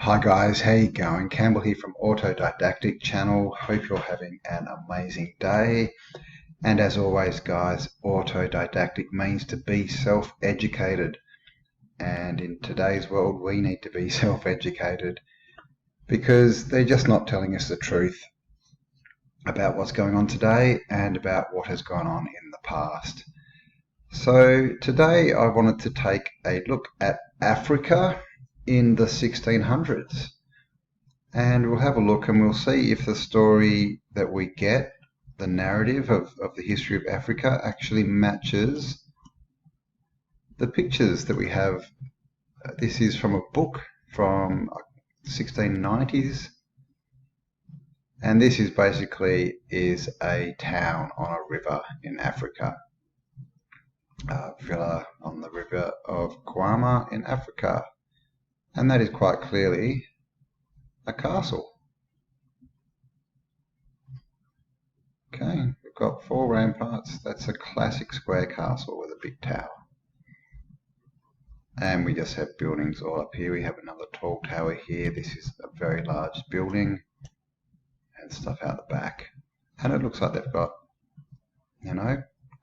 Hi guys, how you going? Campbell here from Autodidactic channel. Hope you're having an amazing day. And as always guys, autodidactic means to be self-educated. And in today's world, we need to be self-educated because they're just not telling us the truth about what's going on today and about what has gone on in the past. So today I wanted to take a look at Africa in the 1600s, and we'll have a look and we'll see if the story that we get, the narrative of the history of Africa, actually matches the pictures that we have. This is from a book from 1690s, and this is basically a town on a river in Africa, a villa on the river of Kwama in Africa. And that is quite clearly a castle. Okay, we've got 4 ramparts. That's a classic square castle with a big tower. And we just have buildings all up here. We have another tall tower here. This is a very large building and stuff out the back. And it looks like they've got,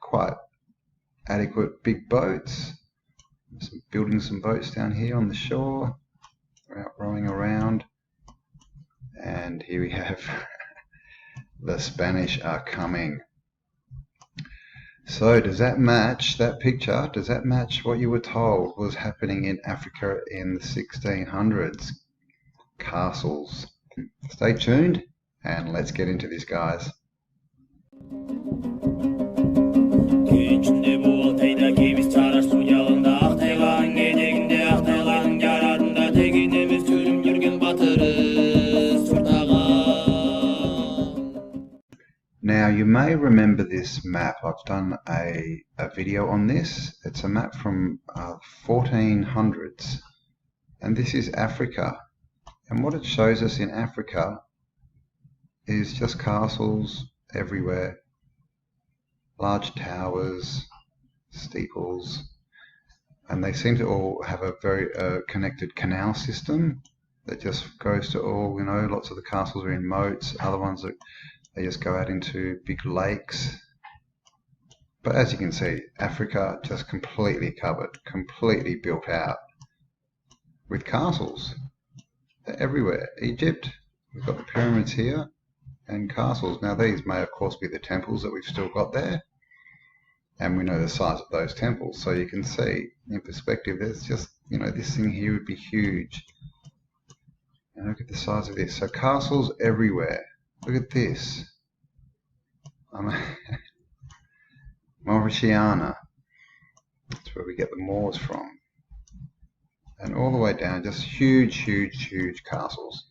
quite adequate big boats. Building some boats down here on the shore. We're out rowing around, and here we have the Spanish are coming. So does that match, that picture, does that match what you were told was happening in Africa in the 1600s? Castles. Stay tuned and let's get into this, guys. Now you may remember this map. I've done a video on this. It's a map from 1400s, and this is Africa. And what it shows us in Africa is just castles everywhere, large towers, steeples, and they seem to all have a very connected canal system that just goes to all, lots of the castles are in moats, other ones are they just go out into big lakes. But as you can see, Africa just completely covered, completely built out with castles. They're everywhere. Egypt, we've got the pyramids here and castles. Now these may of course be the temples that we've still got there, and we know the size of those temples. So you can see in perspective, there's just, this thing here would be huge. And look at the size of this. So castles everywhere. Look at this. Mauritiana. That's where we get the Moors from. And all the way down, just huge, huge, huge castles.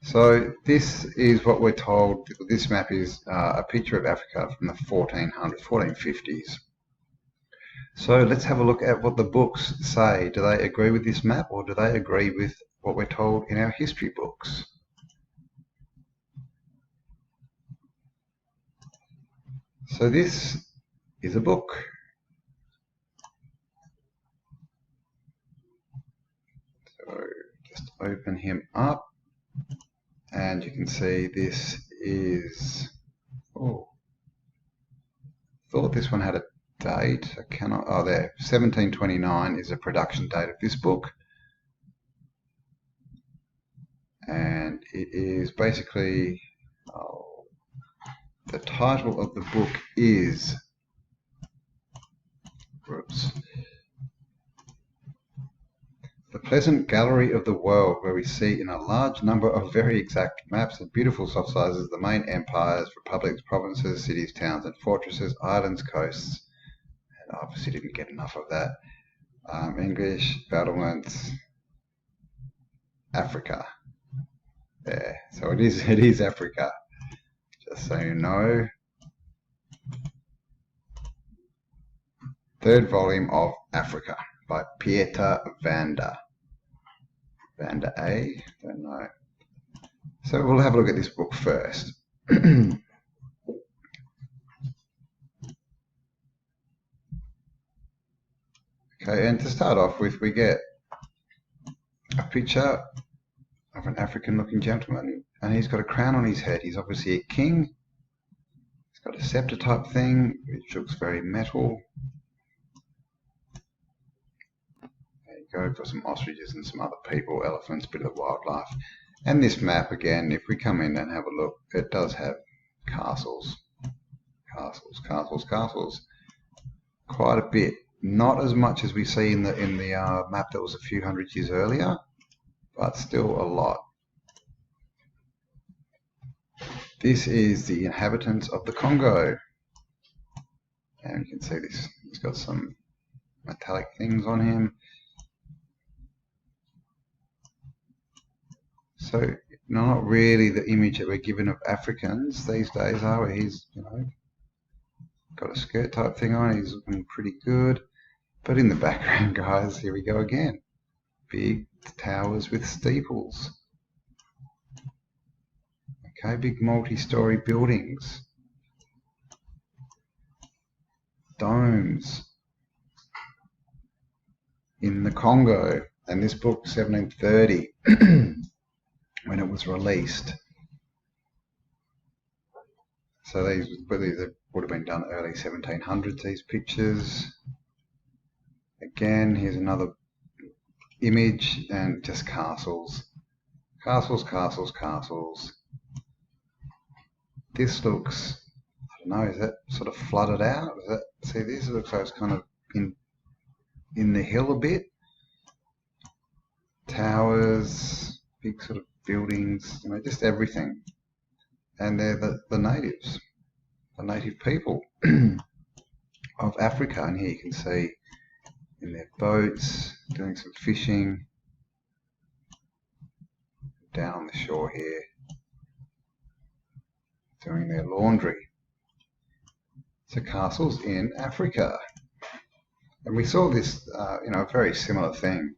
So this is what we're told. This map is a picture of Africa from the 1400s, 1450s. So let's have a look at what the books say. Do they agree with this map, or do they agree with what we're told in our history books? So this is a book. So just open him up, and you can see this is, thought this one had a date. I cannot, there, 1729 is a production date of this book. And it is basically, the title of the book is, The Pleasant Gallery of the World, where we see in a large number of very exact maps and beautiful soft sizes the main empires, republics, provinces, cities, towns and fortresses, islands, coasts. And obviously didn't get enough of that. English, battlements, Africa. There, so it is Africa. Just so you know. 3rd volume of Africa by Pieter Vander A, don't know. So we'll have a look at this book first. Okay, and to start off with, we get a picture of an African looking gentleman, and he's got a crown on his head. He's obviously a king. He's got a scepter type thing, which looks very metal. There you go, got some ostriches and some other people, elephants, bit of wildlife. And this map, again, if we come in and have a look, it does have castles. Castles, castles, castles. Quite a bit. Not as much as we see in the map that was a few hundred years earlier, but still a lot. This is the inhabitants of the Congo. And you can see this, he's got some metallic things on him. So, not really the image that we're given of Africans these days, are we? He's, got a skirt type thing on, he's looking pretty good. But in the background, guys, here we go again. Big towers with steeples. Okay, big multi-story buildings. Domes. In the Congo. And this book, 1730, when it was released. So these would have been done early 1700s, these pictures. Again, here's another image, and just castles. Castles, castles, castles. This looks, I don't know, is that sort of flooded out? Is that, see, this looks like it's kind of in the hill a bit. Towers, big sort of buildings, just everything. And they're the natives, the native people of Africa. And here you can see in their boats, doing some fishing, down on the shore here, doing their laundry. So castles in Africa. And we saw this, a very similar thing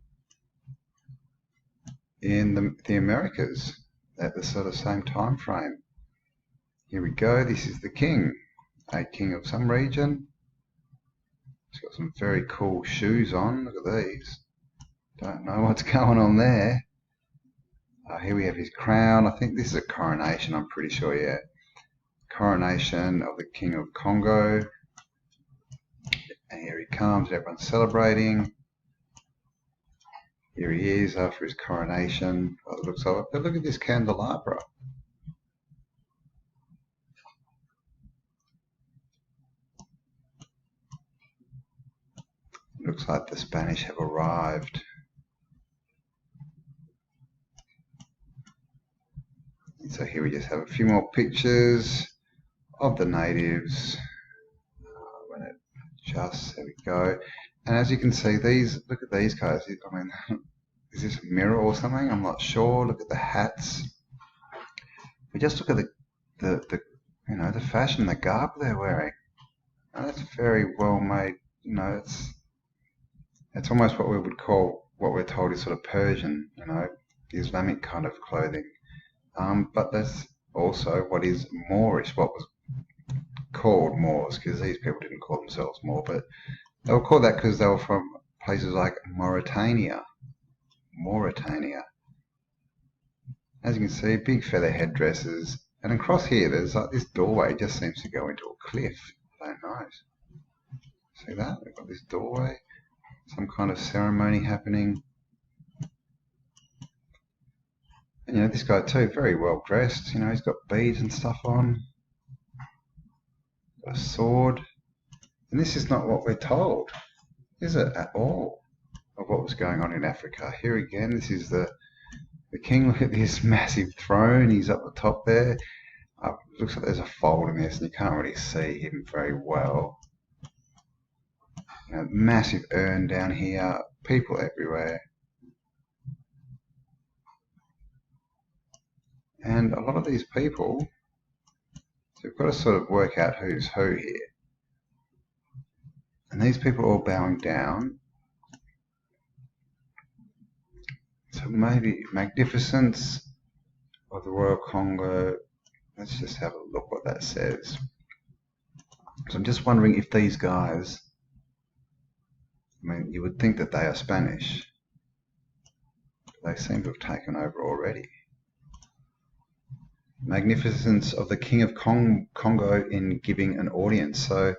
in the Americas at the sort of same time frame. Here we go, this is the king, a king of some region. He's got some very cool shoes on. Look at these. Don't know what's going on there. Here we have his crown. I think this is a coronation, I'm pretty sure, yeah. Coronation of the King of Congo. And here he comes, everyone's celebrating. Here he is after his coronation. By the looks of it. But look at this candelabra. Looks like the Spanish have arrived. And so here we just have a few more pictures of the natives. When it adjusts, there we go. And as you can see, look at these guys. I mean, is this a mirror or something? I'm not sure. Look at the hats. We just look at the fashion, the garb they're wearing. And that's very well made. It's almost what we would call, what we're told is sort of Persian, the Islamic kind of clothing. But that's also what is Moorish, what was called Moors, because these people didn't call themselves Moor, but they were called that because they were from places like Mauritania. As you can see, big feather headdresses. And across here, there's like this doorway, just seems to go into a cliff. I don't know. See that? We've got this doorway. Some kind of ceremony happening. And this guy too, very well dressed. He's got beads and stuff on. Got a sword. And this is not what we're told, is it, at all, of what was going on in Africa. Here again, this is the king. Look at this massive throne. He's up the top there. Looks like there's a fold in this and you can't really see him very well. Massive urn down here, people everywhere. And a lot of these people, so we've got to sort of work out who's who here. And these people are all bowing down. So maybe magnificence of the Royal Congo. Let's just have a look what that says. So I'm just wondering if these guys, you would think that they are Spanish. They seem to have taken over already. Magnificence of the King of Congo in giving an audience. So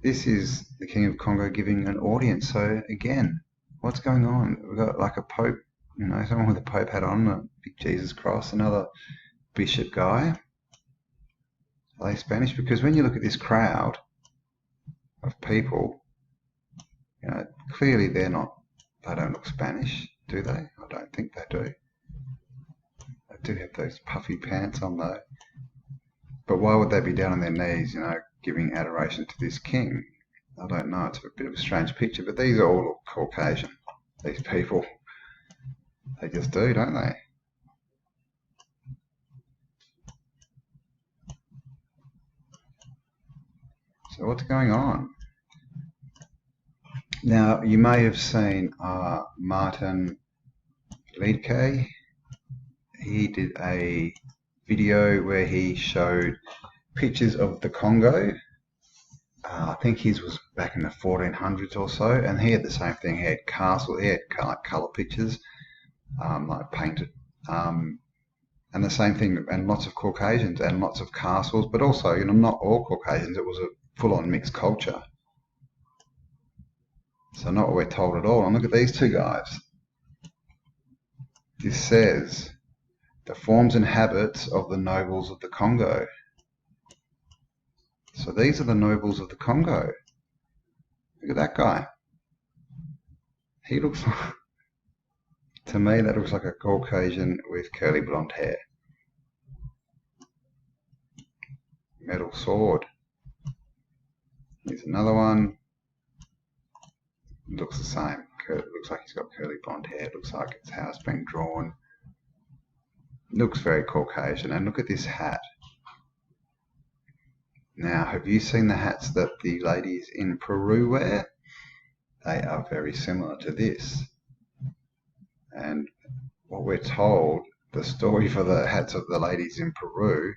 this is the King of Congo giving an audience. So again, what's going on? We've got like a Pope, you know, someone with a Pope hat on, a big Jesus cross, another bishop guy. Are they Spanish? Because when you look at this crowd of people, you know, clearly they don't look Spanish, do they? I don't think they do. They do have those puffy pants on though. But why would they be down on their knees, you know, giving adoration to this king? I don't know. It's a bit of a strange picture, but these are all Caucasian. These people, they just do, don't they? So what's going on? Now, you may have seen Martin Liedke. He did a video where he showed pictures of the Congo. I think his was back in the 1400s or so, and he had the same thing. He had castles, he had like colour pictures, like painted, and the same thing, and lots of Caucasians and lots of castles, but also, you know, not all Caucasians. It was a full-on mixed culture. So not what we're told at all. And look at these two guys. This says, the forms and habits of the nobles of the Congo. So these are the nobles of the Congo. Look at that guy. He looks like, to me, that looks like a Caucasian with curly blonde hair. Metal sword. Here's another one. It looks the same. It looks like he's got curly blonde hair. It looks like it's how it's been drawn. It looks very Caucasian. And look at this hat. Now, have you seen the hats that the ladies in Peru wear? They are very similar to this. And what we're told, the story for the hats of the ladies in Peru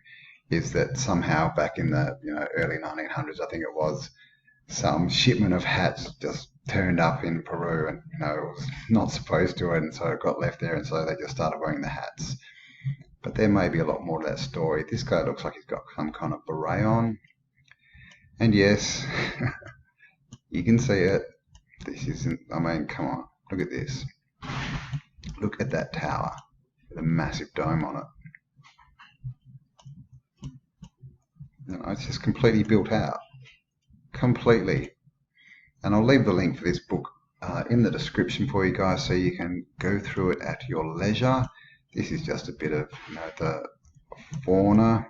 is that somehow back in the early 1900s, I think it was, some shipment of hats just turned up in Peru and it was not supposed to, and so it got left there, and so they just started wearing the hats. But there may be a lot more to that story. This guy looks like he's got some kind of beret on. And yes, you can see it. This isn't, I mean, come on, look at this. Look at that tower with a massive dome on it. It's just completely built out. Completely. And I'll leave the link for this book in the description for you guys so you can go through it at your leisure. This is just a bit of the fauna.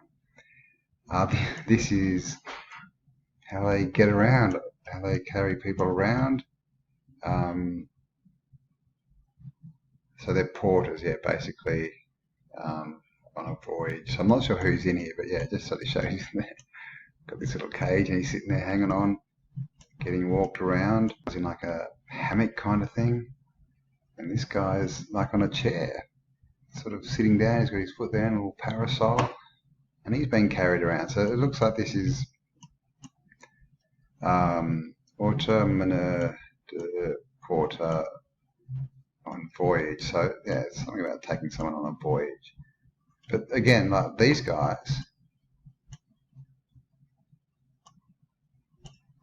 This is how they get around, how they carry people around. So they're porters, yeah, basically, on a voyage. So I'm not sure who's in here, but yeah, just sort of shows you there. Got this little cage and he's sitting there hanging on, getting walked around. He's in like a hammock kind of thing. And this guy's like on a chair, sort of sitting down. He's got his foot there and a little parasol. And he's being carried around. So it looks like this is Automne de Porter on voyage. So yeah, it's something about taking someone on a voyage. But again, like these guys,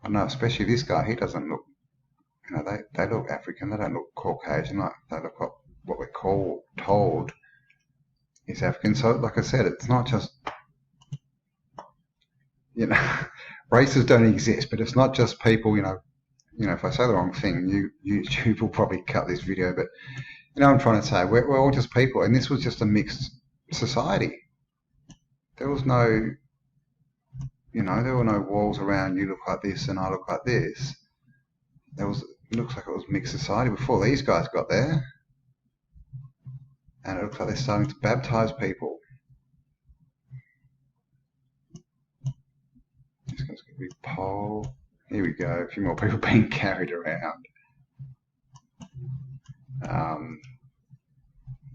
I know, especially this guy, he doesn't look, they look African, they don't look Caucasian, like they look like what we're told is African. So like I said, it's not just, races don't exist, but it's not just people, if I say the wrong thing, YouTube will probably cut this video, but I'm trying to say we're all just people, and this was just a mixed society. There was no, there were no walls around, you look like this and I look like this. It looks like it was mixed society before these guys got there. And it looks like they're starting to baptize people. This guy's got a big pole. Here we go, a few more people being carried around.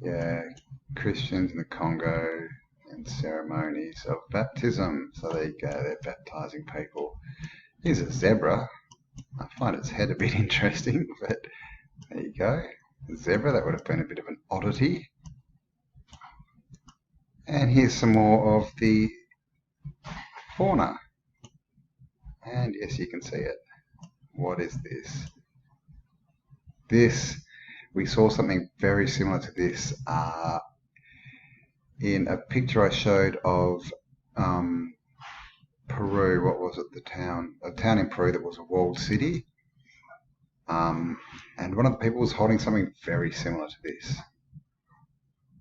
Yeah, Christians in the Congo and ceremonies of baptism. So there you go, they're baptizing people. Here's a zebra. I find its head a bit interesting, but there you go. A zebra, that would have been a bit of an oddity. And here's some more of the fauna. And yes, you can see it. What is this? We saw something very similar to this in a picture I showed of Peru. What was it? A town in Peru that was a walled city. And one of the people was holding something very similar to this.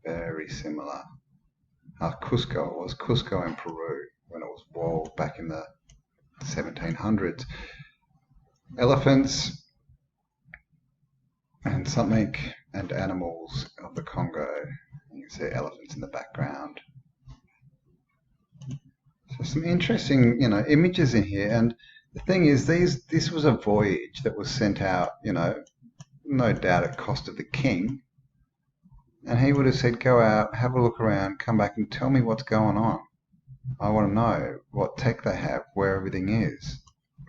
Very similar. Cusco. It was Cusco in Peru when it was walled back in the 1700s. Elephants and something and animals of the Congo. You can see elephants in the background. So some interesting, images in here. And the thing is, this was a voyage that was sent out, no doubt at cost of the king. And he would have said, go out, have a look around, come back and tell me what's going on. I want to know what tech they have, where everything is,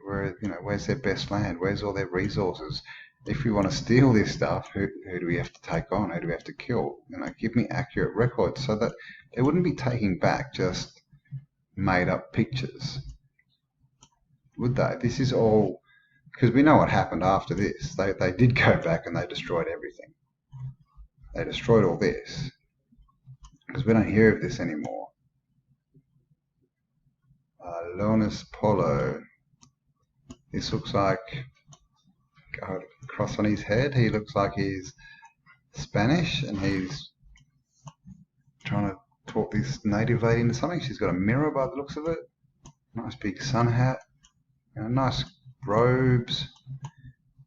where's their best land, where's all their resources. If we want to steal this stuff, who do we have to take on? Who do we have to kill? Give me accurate records so that they wouldn't be taking back just made up pictures. Would they? This is all, because we know what happened after this. They did go back and they destroyed everything. They destroyed all this because we don't hear of this anymore. Leonis Polo. This looks like got a cross on his head. He looks like he's Spanish and he's trying to talk this native lady into something. She's got a mirror by the looks of it. Nice big sun hat. Nice robes.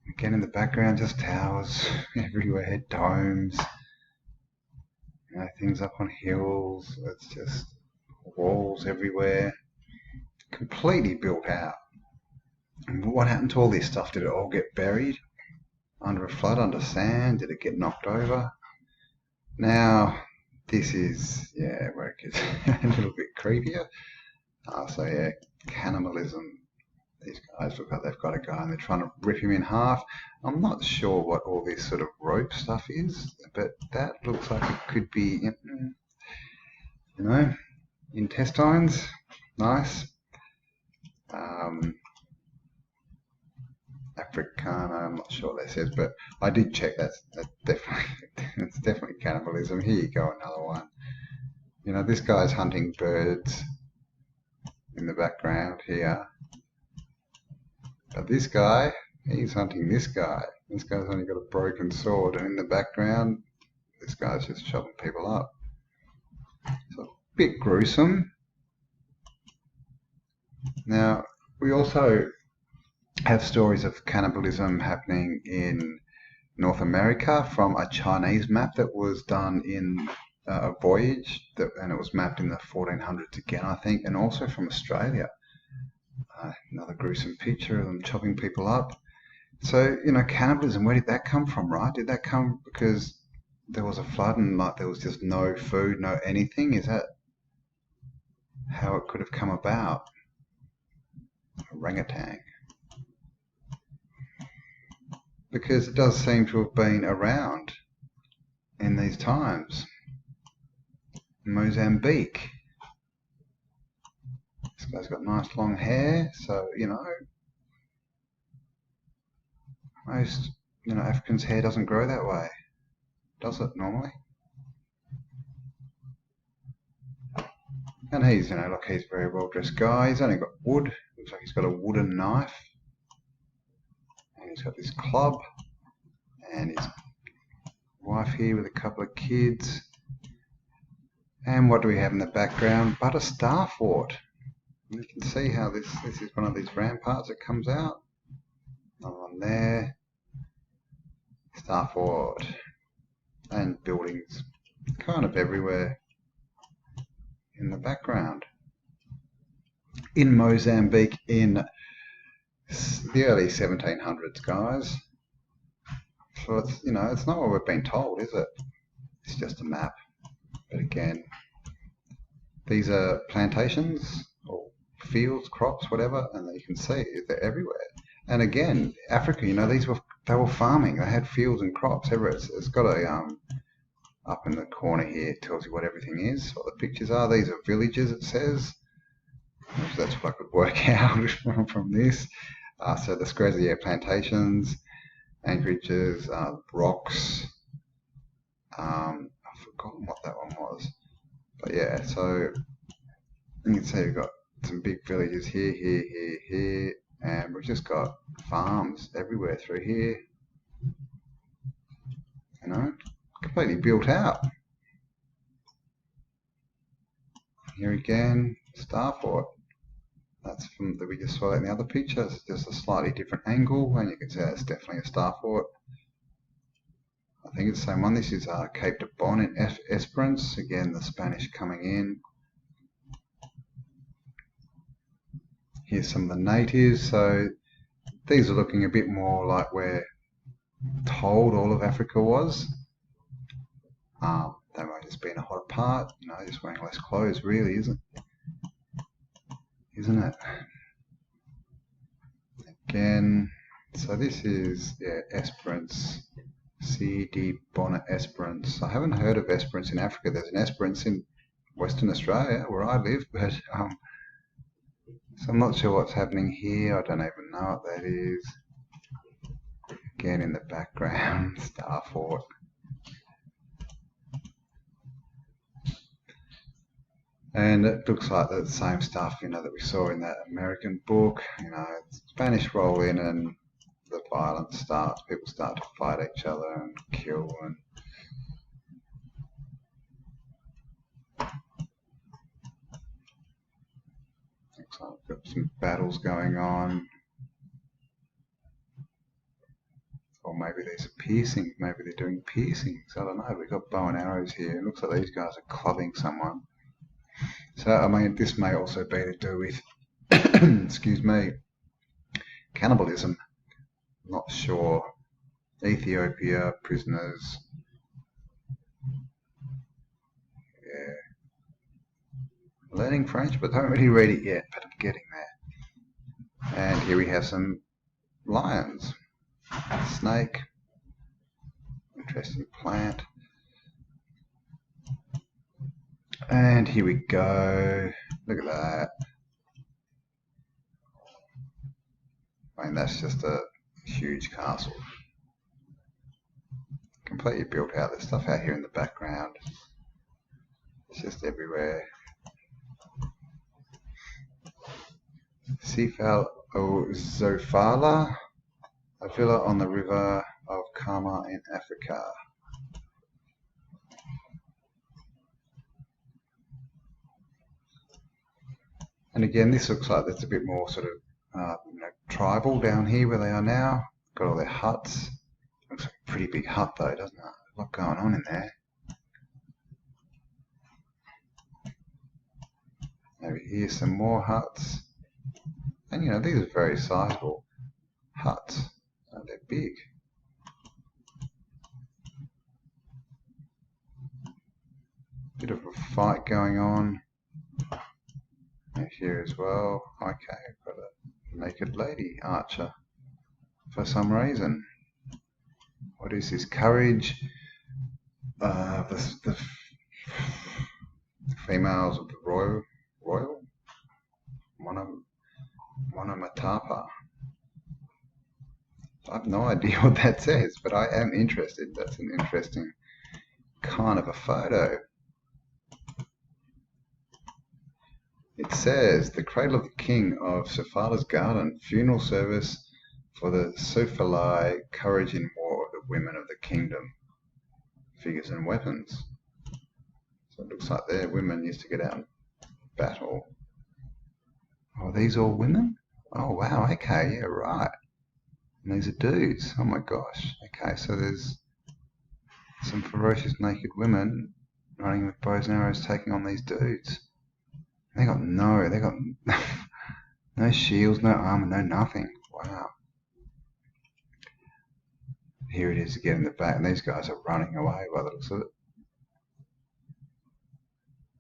Again in the background, just towers everywhere, domes. Things up on hills. It's just walls everywhere. Completely built out. And what happened to all this stuff? Did it all get buried under a flood, under sand? Did it get knocked over? Now, this is, where it gets a little bit creepier. So yeah, cannibalism. These guys look like they've got a guy and they're trying to rip him in half. I'm not sure what all this sort of rope stuff is, but that looks like it could be, intestines. Nice. Africana, I'm not sure what that says, but I did check. That's it's definitely cannibalism. Here you go, another one. This guy's hunting birds in the background here. But this guy, he's hunting this guy. This guy's only got a broken sword, and in the background, this guy's just chopping people up. So a bit gruesome. Now, we also have stories of cannibalism happening in North America from a Chinese map that was done in a voyage, and it was mapped in the 1400s again, I think, and also from Australia. Another gruesome picture of them chopping people up. So, cannibalism, where did that come from, right? Did that come because there was a flood and there was just no food, no anything? Is that how it could have come about? Orangutan. Because it does seem to have been around in these times. Mozambique. This guy's got nice long hair, so, most, Africans' hair doesn't grow that way, does it, normally? And he's, look, he's a very well-dressed guy. He's only got wood. Looks like he's got a wooden knife. And he's got this club. And his wife here with a couple of kids. And what do we have in the background? But a star fort. You can see how this is one of these ramparts that comes out. Another one there. Star fort. And buildings kind of everywhere in the background. In Mozambique in the early 1700s, guys. So it's, it's not what we've been told, is it? It's just a map. But again, these are plantations or fields, crops, whatever, and you can see they're everywhere. And again, Africa, they were farming. They had fields and crops everywhere. It's got a up in the corner here. It tells you what everything is, what the pictures are. These are villages, it says. That's what I could work out from this. So the Scresier plantations, anchorages, rocks. I've forgotten what that one was. But yeah, so you can see we've got some big villages here, here, and we've just got farms everywhere through here. You know, completely built out. Here again, Starfort. That's from that we just saw in the other picture. It's just a slightly different angle, and you can see that's definitely a Starfort. I think it's the same one. This is Cape de Bon in Esperance. Again, the Spanish coming in. Here's some of the natives. So these are looking a bit more like we're told all of Africa was. They might just be in a hotter part, you know, just wearing less clothes, really, isn't it? Again, so this is, yeah, Esperance, C.D. Bonnet Esperance. I haven't heard of Esperance in Africa. There's an Esperance in Western Australia, where I live, but so I'm not sure what's happening here. I don't even know what that is. Again, in the background, Starfort. And it looks like the same stuff, you know, that we saw in that American book. You know, Spanish roll in and the violence starts. People start to fight each other and kill. And looks like we've got some battles going on. Or maybe these are piercings. Maybe they're doing piercings. I don't know. We've got bow and arrows here. It looks like these guys are clubbing someone. So, I mean, this may also be to do with, excuse me, cannibalism. Not sure. Ethiopia, prisoners. Yeah. Learning French, but don't really read it yet, but I'm getting there. And here we have some lions. Snake. Interesting plant. And here we go. Look at that. I mean, that's just a huge castle. Completely built out. There's stuff out here in the background. It's just everywhere. Sifal o Zofala, a villa on the river of Kama in Africa. And again, this looks like it's a bit more sort of you know, tribal down here where they are now. Got all their huts. Looks like a pretty big hut though, doesn't it? A lot going on in there. Over here, some more huts. And you know, these are very sizable huts. They're big. Bit of a fight going on. And here as well. Okay, I've got a naked lady archer for some reason. What is this? Courage. The females of the royal Monomatapa. I have no idea what that says, but I am interested. That's an interesting kind of a photo. It says, the cradle of the king of Sofala's garden, funeral service for the Sofalai, courage in war of the women of the kingdom, figures and weapons. So it looks like their women used to get out and battle. Oh, are these all women? Oh, wow, okay, yeah, right. And these are dudes. Oh my gosh. Okay, so there's some ferocious naked women running with bows and arrows taking on these dudes. They got no shields, no armor, no nothing. Wow. Here it is again in the back, and these guys are running away by the looks of it.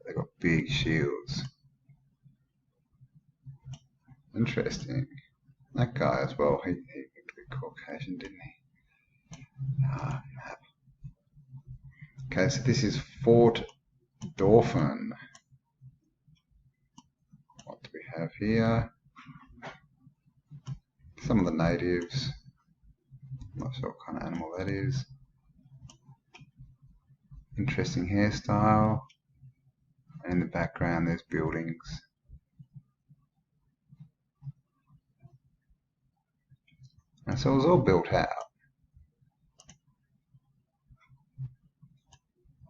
They've got big shields. Interesting. That guy as well, he looked a bit Caucasian, didn't he? Map. Okay, so this is Fort Dauphin. What do we have here? Some of the natives. Not sure what kind of animal that is. Interesting hairstyle. And in the background there's buildings. And so it was all built out.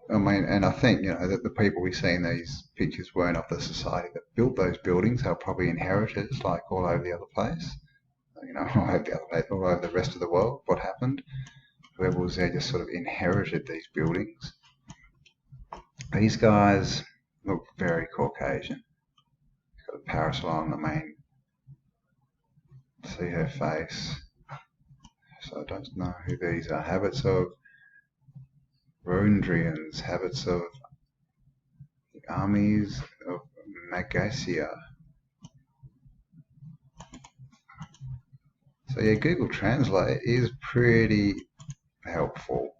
I mean, and I think, you know, that the people we see in these pictures weren't of the society that built those buildings. They were probably inheritors, like all over the other place. You know, all over the other place, all over the rest of the world. What happened? Whoever was there just sort of inherited these buildings. These guys look very Caucasian. Got a parasol on the main. See her face. So I don't know who these are. Habits of Rondrians, habits of the armies of Magasia. So yeah, Google Translate is pretty helpful.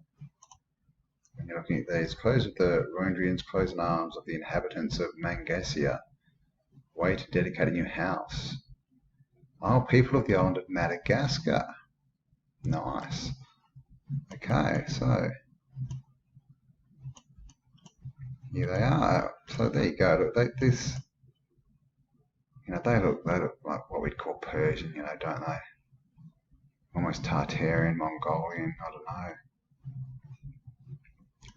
When you're looking at these, clothes of the Rondrians, clothes and arms of the inhabitants of Mangasia. Way to dedicate a new house. Oh, people of the island of Madagascar. Nice. Okay, so here they are. So there you go. Look, this, you know, they look like what we'd call Persian, you know, don't they? Almost Tartarian, Mongolian. I don't know.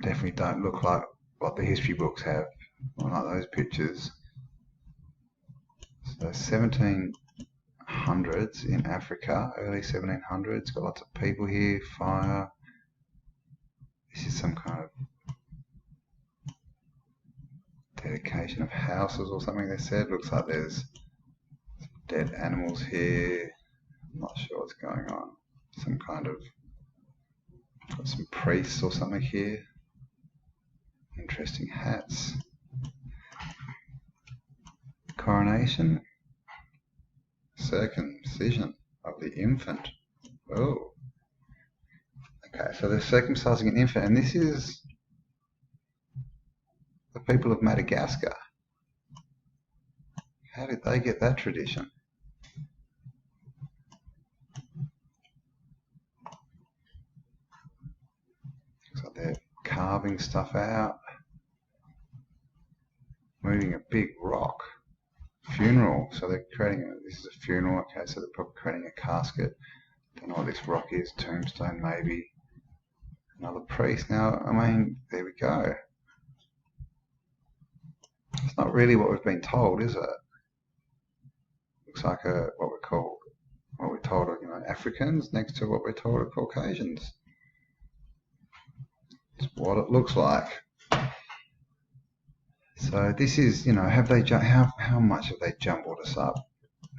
Definitely don't look like what the history books have. Not like those pictures. So 1700s in Africa, early 1700s. Got lots of people here. Fire. This is some kind of dedication of houses or something they said. Looks like there's dead animals here. I'm not sure what's going on. Some kind of, got some priests or something here. Interesting hats. Coronation. Circumcision of the infant. Oh. Okay, so they're circumcising an infant, and this is the people of Madagascar. How did they get that tradition? Looks like they're carving stuff out. Moving a big rock. Funeral. So they're creating this is a funeral. Okay, so they're probably creating a casket. Don't know what this rock is. Tombstone, maybe. Another priest. Now, I mean, there we go. It's not really what we've been told, is it? Looks like what we're told of, you know, Africans next to what we're told of Caucasians. It's what it looks like. So this is, you know, how much have they jumbled us up,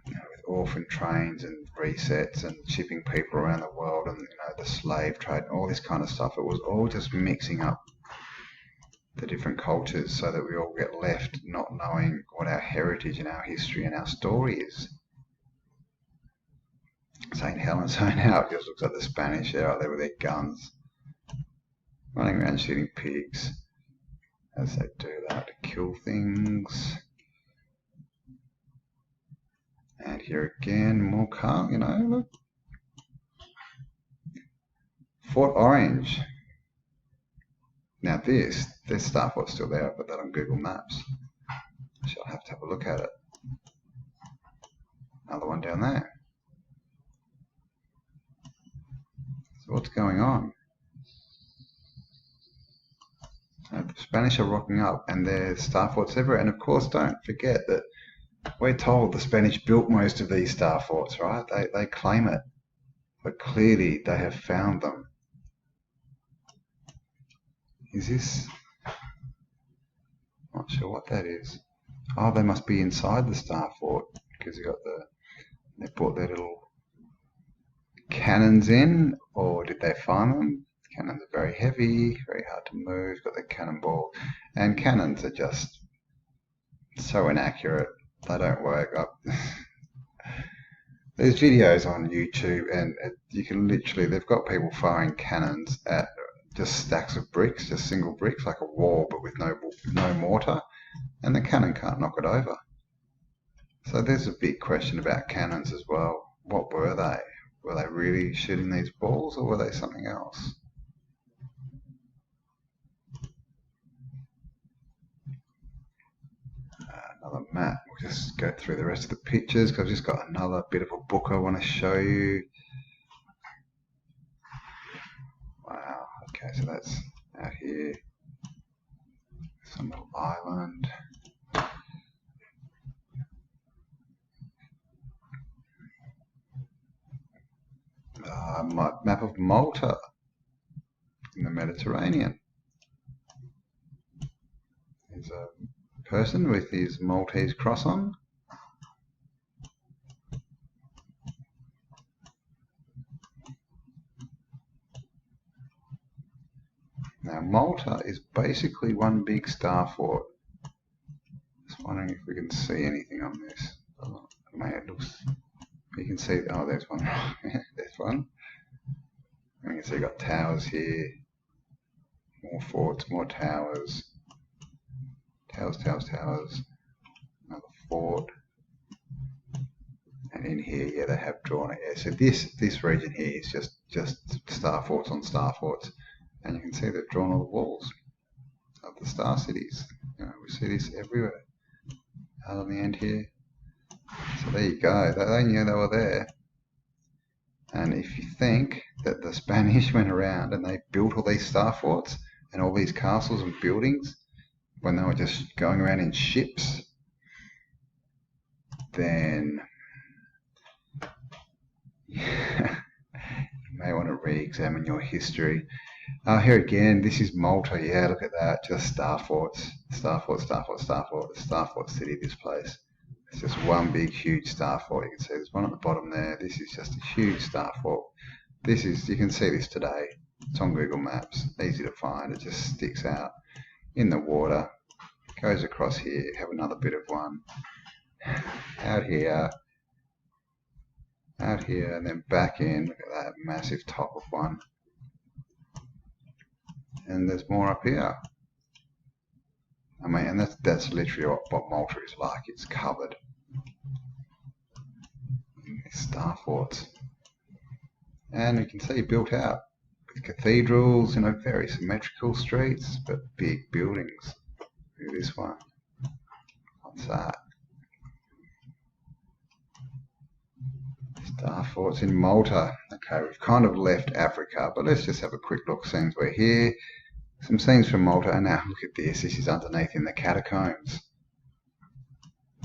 you know, with orphan trains and resets and shipping people around the world and, you know, the slave trade and all this kind of stuff. It was all just mixing up the different cultures so that we all get left not knowing what our heritage and our history and our story is. St. Helens, so now it just looks like the Spanish are out there with their guns, running around shooting pigs. As they do that to kill things. And here again, more car, you know, look. Fort Orange. Now there's Star Fort's still there. I put that on Google Maps. I'll have to have a look at it. Another one down there. So what's going on? The Spanish are rocking up and there's Star Forts everywhere. And of course, don't forget that we're told the Spanish built most of these Star Forts, right? They claim it. But clearly they have found them. Is this? Not sure what that is. Oh, they must be inside the Star Fort because they brought their little cannons in, or did they find them? Cannons are very heavy, very hard to move, got the cannonball. And cannons are just so inaccurate. They don't work. There's videos on YouTube and you can literally, they've got people firing cannons at just stacks of bricks, just single bricks, like a wall, but with no mortar, and the cannon can't knock it over. So there's a big question about cannons as well. What were they? Were they really shooting these balls, or were they something else? Another map. We'll just go through the rest of the pictures because I've just got another bit of a book I want to show you. Wow, okay, so that's out here, some little island. Map of Malta in the Mediterranean. There's a person with his Maltese cross on. Now Malta is basically one big star fort. Just wondering if we can see anything on this. It looks, you can see, oh there's one, there's one. And you can see you've got towers here, more forts, more towers, towers, another fort. And in here, yeah, they have drawn it. Yeah, so this region here is just star forts on star forts. And you can see they've drawn all the walls of the star cities. You know, we see this everywhere. Out on the end here. So there you go. They knew they were there. And if you think that the Spanish went around and they built all these star forts and all these castles and buildings when they were just going around in ships, then you may want to re-examine your history. Here again, this is Malta. Yeah, look at that. Just star forts. Star fort, star fort, star fort. The star fort city, this place. It's just one big, huge star fort. You can see there's one at the bottom there. This is just a huge star fort. This is, you can see this today. It's on Google Maps. Easy to find. It just sticks out in the water. Goes across here. Have another bit of one. Out here, and then back in. Look at that massive top of one. And there's more up here. I mean, and that's literally what Malta is like. It's covered in these star forts. And you can see built out with cathedrals, you know, very symmetrical streets, but big buildings. Look at this one. What's that? Star forts in Malta. Okay, we've kind of left Africa, but let's just have a quick look. Scenes we're here. Some scenes from Malta, and now look at this. This is underneath in the catacombs.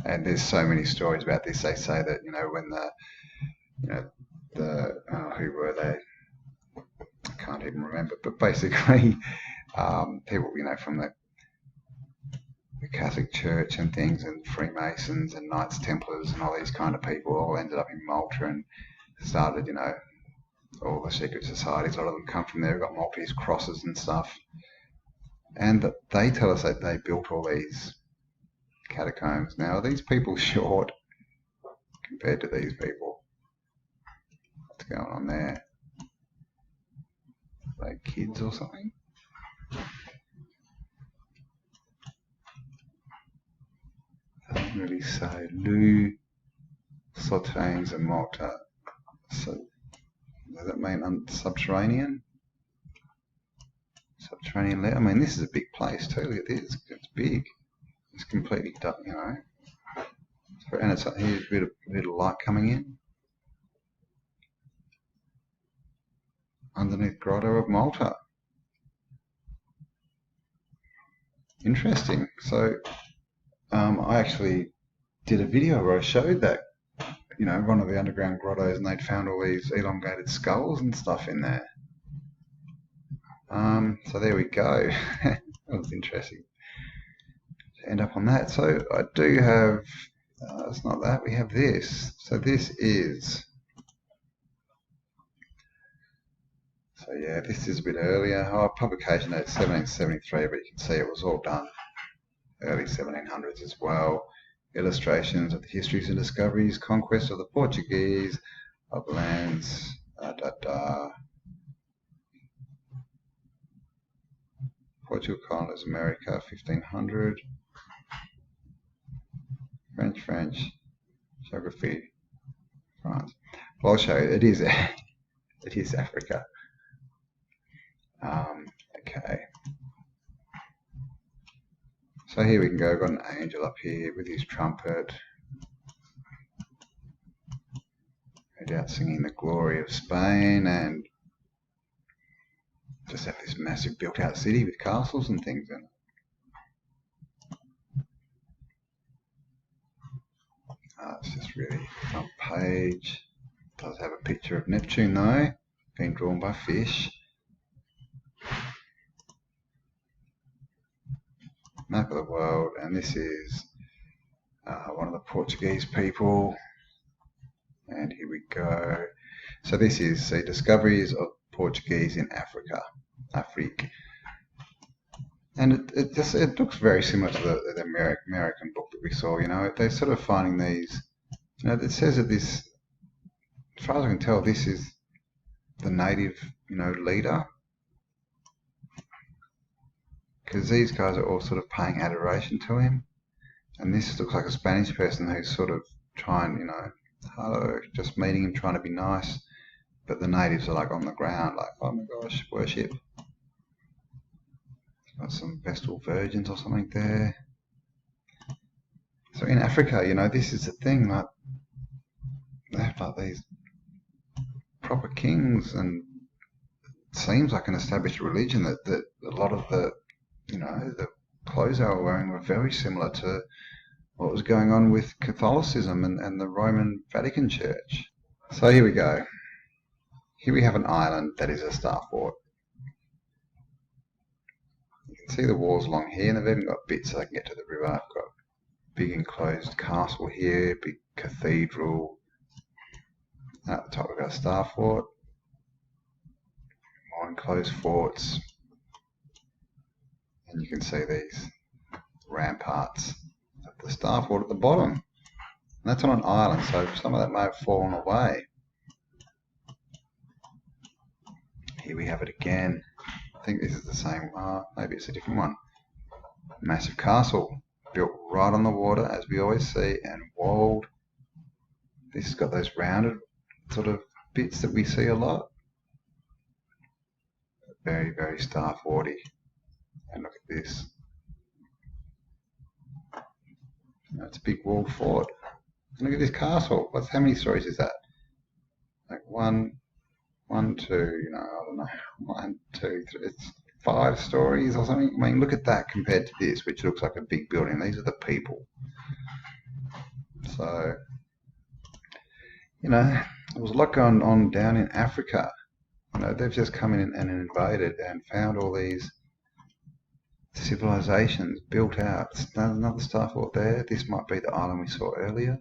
And there's so many stories about this. They say that, you know, when who were they? I can't even remember. But basically, people, you know, from the Catholic Church and things, and Freemasons and Knights Templars and all these kind of people all ended up in Malta and started, you know, all the secret societies. A lot of them come from there. We've got Maltese crosses and stuff. And they tell us that they built all these catacombs. Now, are these people short compared to these people? What's going on there? Are they kids or something? I don't really say. Lou Sauternes and Malta. So does that mean subterranean? Subterranean layer. I mean, this is a big place too. Look at this. It's big. It's completely dark, you know. And it's here's a bit of light coming in. Underneath Grotto of Malta. Interesting. So I actually did a video where I showed that, you know, one of the underground grottos, and they'd found all these elongated skulls and stuff in there. So there we go. That was interesting to end up on that. So I do have, it's not that, we have this. So this is, so yeah, this is a bit earlier. Publication date 1773, but you can see it was all done early 1700s as well. Illustrations of the histories and discoveries, conquest of the Portuguese, of lands, Portugal colonized America, 1500. French. Geography, France. Well, I'll show you. It is Africa. Okay. So here we can go. We've got an angel up here with his trumpet. No doubt singing the glory of Spain, and just have this massive built-out city with castles and things in it. It's just really front page. It does have a picture of Neptune though, being drawn by fish. Map of the world, and this is one of the Portuguese people. And here we go. So this is the discoveries of Portuguese in Africa, Afrique. And it looks very similar to the American book that we saw. You know, they're sort of finding these. You know, it says that this, as far as I can tell, this is the native, you know, leader, because these guys are all sort of paying adoration to him, and this looks like a Spanish person who's sort of trying, you know, hello, just meeting him, trying to be nice, but the natives are like on the ground, like, oh my gosh, worship. Got some Vestal Virgins or something there. So in Africa, you know, this is the thing, like they have like these proper kings, and it seems like an established religion that a lot of the, you know, the clothes they were wearing were very similar to what was going on with Catholicism and the Roman Vatican Church. So here we go. Here we have an island that is a star fort. You can see the walls along here, and they've even got bits so they can get to the river. I've got a big enclosed castle here, big cathedral. At the top we've got a star fort. More enclosed forts. And you can see these ramparts of the star fort at the bottom. And that's on an island, so some of that may have fallen away. Here we have it again. I think this is the same, maybe it's a different one. Massive castle, built right on the water, as we always see, and walled. This has got those rounded sort of bits that we see a lot. Very, very star forty. And look at this. It's a big walled fort. And look at this castle. How many stories is that? Like one, two, you know, I don't know. 1, 2, 3. It's 5 stories or something. I mean, look at that compared to this, which looks like a big building. These are the people. So, you know, there was a lot going on down in Africa. You know, they've just come in and invaded and found all these civilizations built out. There's another star fort there. This might be the island we saw earlier.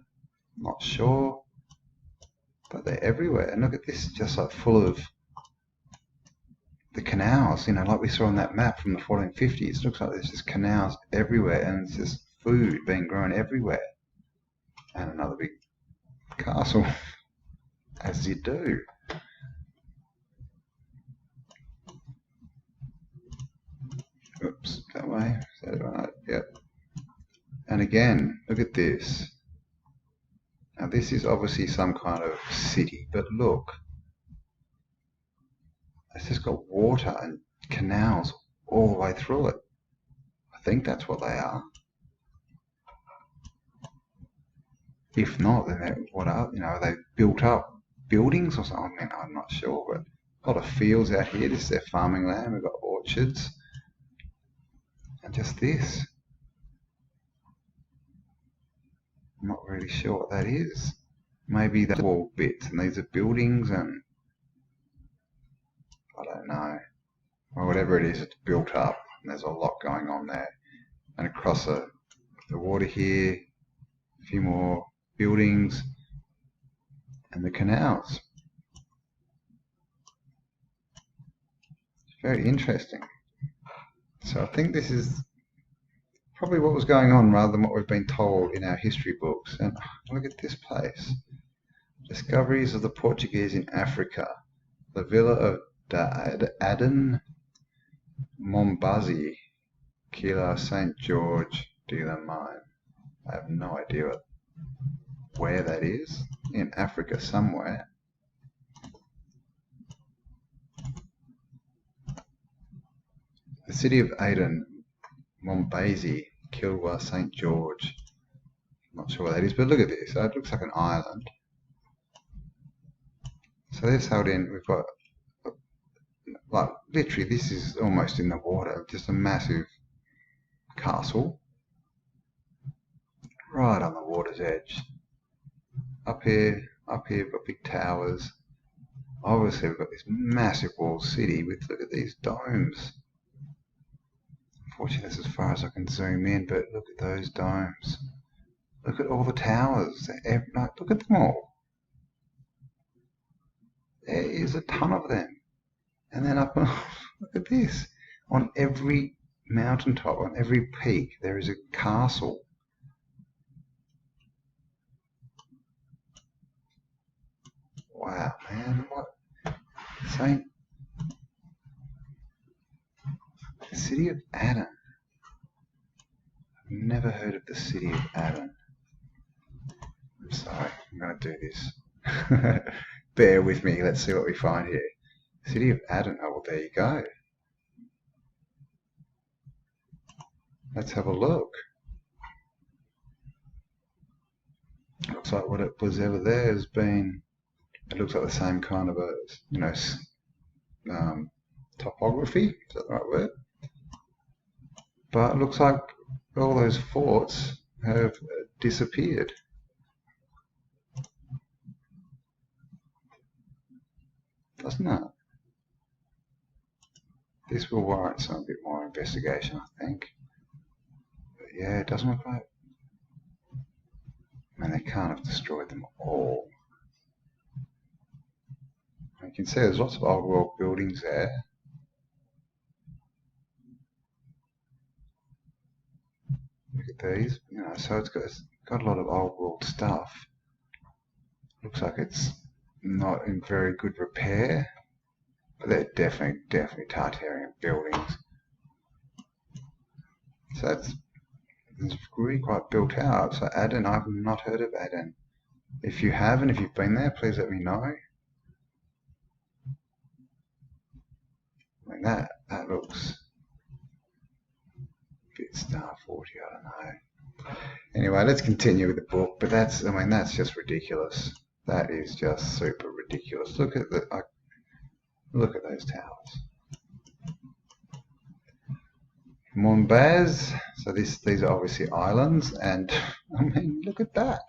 Not sure. But they're everywhere. And look at this, just like full of the canals, you know, like we saw on that map from the 1450s. It looks like there's just canals everywhere, and it's just food being grown everywhere. And another big castle, as you do. Oops, that way. Is that right? Yep. And again, look at this. Now this is obviously some kind of city, but look. It's just got water and canals all the way through it. I think that's what they are. If not, then what are, you know, are they built up buildings or something? I mean, I'm not sure, but a lot of fields out here. This is their farming land. We've got orchards. And just this. I'm not really sure what that is. Maybe the wall bits, and these are buildings, and I don't know. Well, whatever it is, it's built up, and there's a lot going on there. And across the water here, a few more buildings, and the canals. It's very interesting. So I think this is probably what was going on rather than what we've been told in our history books. And look at this place. Discoveries of the Portuguese in Africa. The Villa of Aden. Mombazi, Kila St. George de la Mine. I have no idea where that is. In Africa somewhere. The city of Aden, Mombazi, Kilwa St. George. Not sure what that is, but look at this. It looks like an island. So they've sailed in. We've got, like, literally, this is almost in the water. Just a massive castle. Right on the water's edge. Up here, we've got big towers. Obviously, we've got this massive walled city with, look at these domes. Unfortunately, that's as far as I can zoom in, but look at those domes. Look at all the towers. Look at them all. There is a ton of them. And then up, look at this. On every mountaintop, on every peak, there is a castle. Wow, man, what? Saying the city of Aden. I've never heard of the city of Aden. I'm sorry, I'm going to do this. Bear with me, let's see what we find here. City of Aden, oh well, there you go. Let's have a look. Looks like what it was ever there has been, it looks like the same kind of a, topography, is that the right word? But it looks like all those forts have disappeared. Doesn't it? This will warrant some bit more investigation, I think. But yeah, it doesn't look like... Man, they can't have destroyed them all. You can see there's lots of old world buildings there. Look at these, you know, so it's got a lot of old world stuff. Looks like it's not in very good repair, but they're definitely Tartarian buildings. So it's really quite built out. So Aden, I've not heard of Aden. If you have, and if you've been there, please let me know. I mean, that looks a bit Star 40, I don't know. Anyway, let's continue with the book, but that's just ridiculous. That is just super ridiculous. Look at those towers. Mombaz, so these are obviously islands, and I mean, look at that.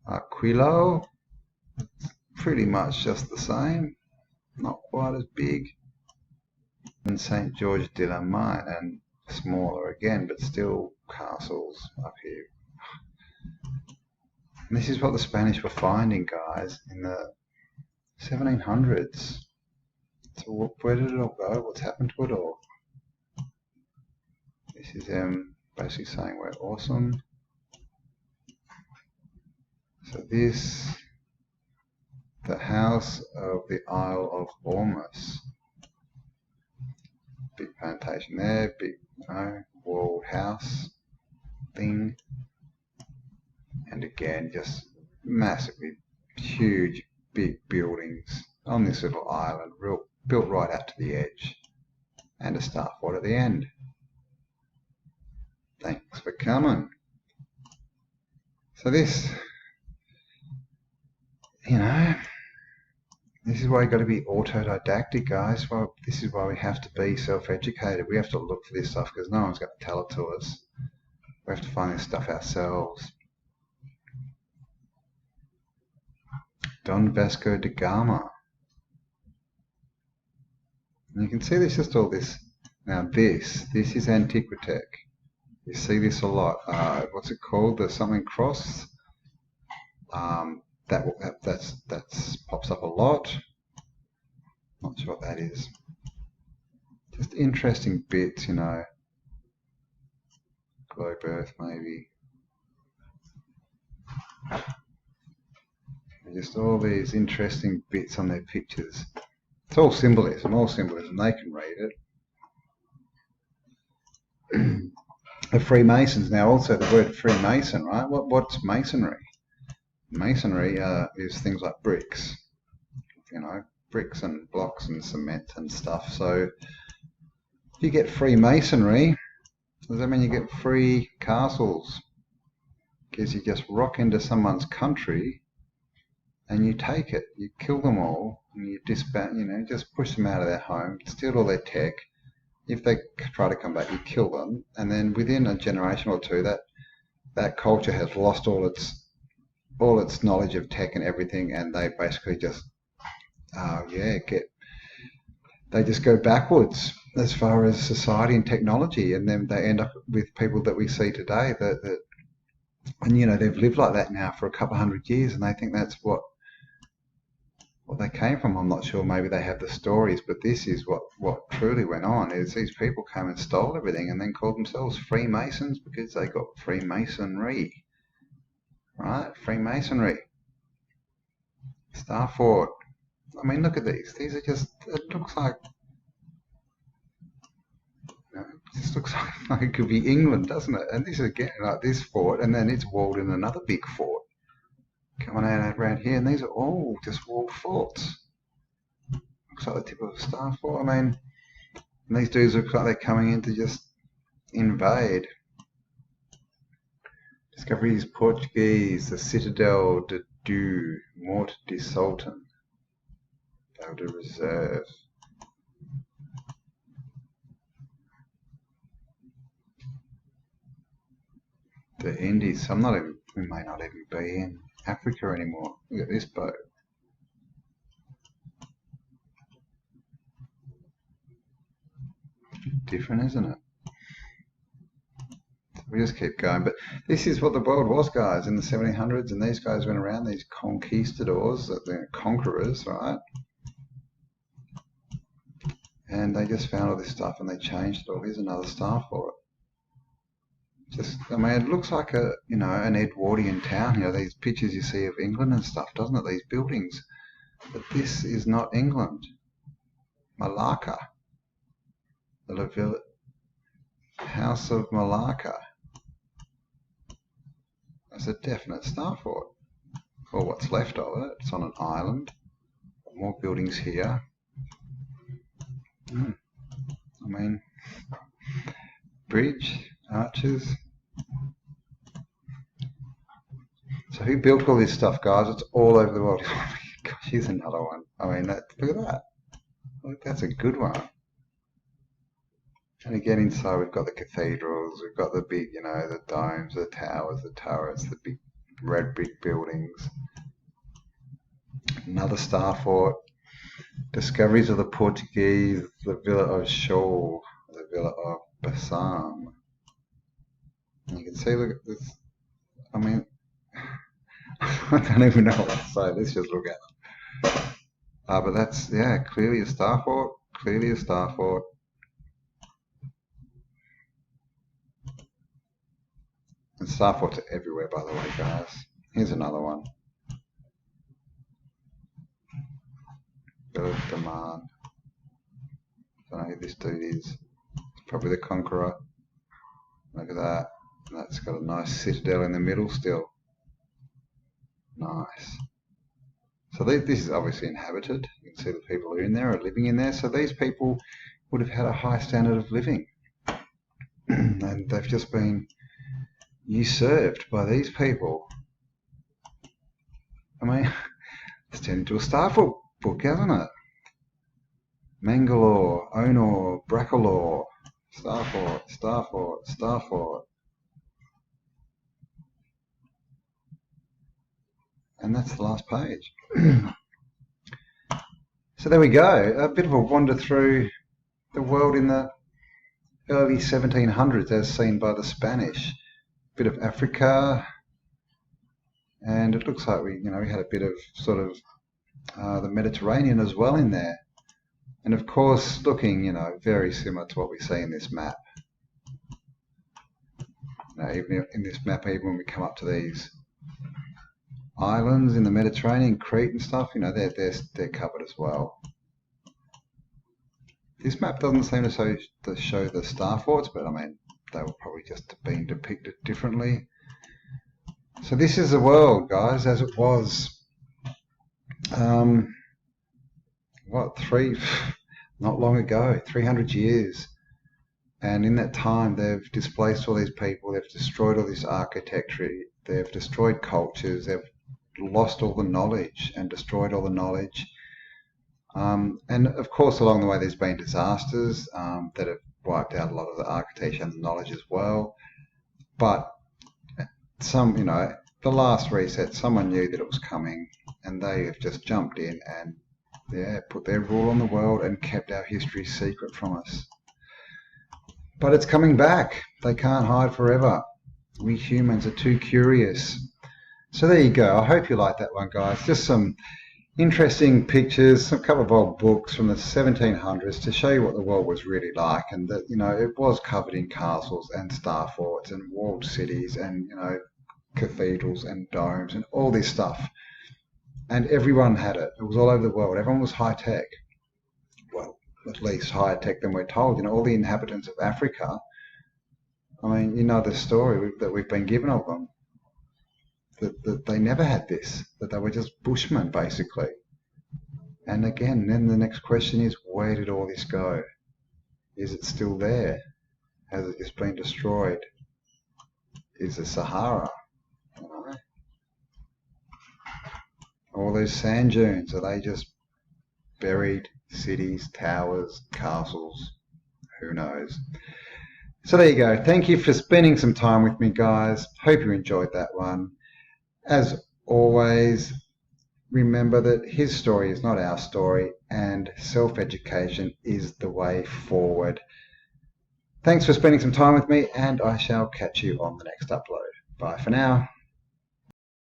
Aquilo, pretty much just the same, not quite as big. And St. George de la Mine, and smaller again, but still castles up here. And this is what the Spanish were finding, guys, in the 1700s. So where did it all go? What's happened to it all? This is them basically saying we're awesome. So this, the house of the Isle of Ormus. Big plantation there, big, walled house thing. And again, just massively huge, big buildings on this little island, built right out to the edge. And a star fort at the end. Thanks for coming. So this, this is why you've got to be autodidactic, guys. Well, this is why we have to be self-educated. We have to look for this stuff because no one's going to tell it to us. We have to find this stuff ourselves. Don Vasco da Gama. And you can see there's just all this. Now this is Antiquitech. You see this a lot. What's it called? There's something cross. That's pops up a lot. Not sure what that is. Just interesting bits, Globe Earth maybe. Just all these interesting bits on their pictures. It's all symbolism, they can read it. The Freemasons, now also the word Freemason, right? What's Masonry? Masonry is things like bricks, bricks and blocks and cement and stuff. So if you get Freemasonry, does that mean you get free castles? Because you just rock into someone's country and you take it, you kill them all, and you disband, just push them out of their home, steal all their tech. If they try to come back, you kill them, and then within a generation or two, that culture has lost all its knowledge of tech and everything, and they basically just they just go backwards as far as society and technology, and then they end up with people that we see today and they've lived like that now for a couple of 100 years, and they think that's what they came from. I'm not sure, maybe they have the stories, but this is what truly went on, is these people came and stole everything and then called themselves Freemasons because they got Freemasonry, right? Freemasonry. Starfort. I mean, look at these. These are just, it looks like, it just looks like it could be England, doesn't it? And this is again like this fort, and then it's walled in another big fort coming out around here, and these are all just walled forts. Looks like the tip of a star fort. I mean, and these dudes look like they're coming in to just invade. Discoveries Portuguese, the Citadel de Du, Mort de Sultan, Elder Reserve. The Indies. We may not even be in Africa anymore. Look at this boat. Different, isn't it? We just keep going. But this is what the world was, guys, in the 1700s, and these guys went around, these conquistadors, the conquerors, right? And they just found all this stuff and they changed it all. Here's another star for it. It looks like an Edwardian town here. These pictures you see of England and stuff, doesn't it? These buildings. But this is not England. Malacca. The House of Malacca. That's a definite star fort. Or what's left of it. It's on an island. More buildings here. Bridge, arches. So who built all this stuff, guys? It's all over the world. Gosh, here's another one. Look at that. Look, that's a good one. And again, inside we've got the cathedrals, we've got the big, the domes, the towers, the turrets, the big red brick buildings. Another star fort. Discoveries of the Portuguese, the Villa of Shoal, the Villa of Bassam. And you can see, look at this. I don't even know what to say. Let's just look at them. But that's, clearly a star fort. Clearly a star fort. And star forts are everywhere, by the way, guys. Here's another one. Villa of Daman. I don't know who this dude is. It's probably the Conqueror. Look at that. And that's got a nice citadel in the middle still. Nice. So this is obviously inhabited. You can see the people who are in there are living in there. So these people would have had a high standard of living. And they've just been usurped by these people. It's turned into a star fort book, hasn't it? Mangalore, Onor, Brackalore, star fort, star fort, star fort. And that's the last page. So there we go. A bit of a wander through the world in the early 1700s as seen by the Spanish. Bit of Africa, and it looks like we had a bit of sort of the Mediterranean as well in there. And of course, looking, very similar to what we see in this map. Even in this map, even when we come up to these islands in the Mediterranean, Crete and stuff, they're covered as well. This map doesn't seem to show the star forts, but I mean, they were probably just being depicted differently. So this is the world, guys, as it was. Not long ago, 300 years. And in that time, they've displaced all these people, they've destroyed all this architecture, they've destroyed cultures, they've lost all the knowledge and destroyed all the knowledge. And of course, along the way, there's been disasters that have wiped out a lot of the architecture and the knowledge as well. But the last reset, someone knew that it was coming, and they have just jumped in and put their rule on the world and kept our history secret from us. But it's coming back. They can't hide forever. We humans are too curious. So there you go. I hope you like that one, guys. Just some interesting pictures, a couple of old books from the 1700s to show you what the world was really like, and that, it was covered in castles and star forts and walled cities and, cathedrals and domes and all this stuff. And everyone had it. It was all over the world. Everyone was high tech. Well, at least higher tech than we're told. All the inhabitants of Africa, I mean, the story that we've been given of them, that they never had this, that they were just bushmen, basically. And again, then the next question is, where did all this go? Is it still there? Has it just been destroyed? Is the Sahara? All those sand dunes, are they just buried cities, towers, castles? Who knows? So there you go. Thank you for spending some time with me, guys. Hope you enjoyed that one. As always, remember that his story is not our story, and self-education is the way forward. Thanks for spending some time with me, and I shall catch you on the next upload. Bye for now.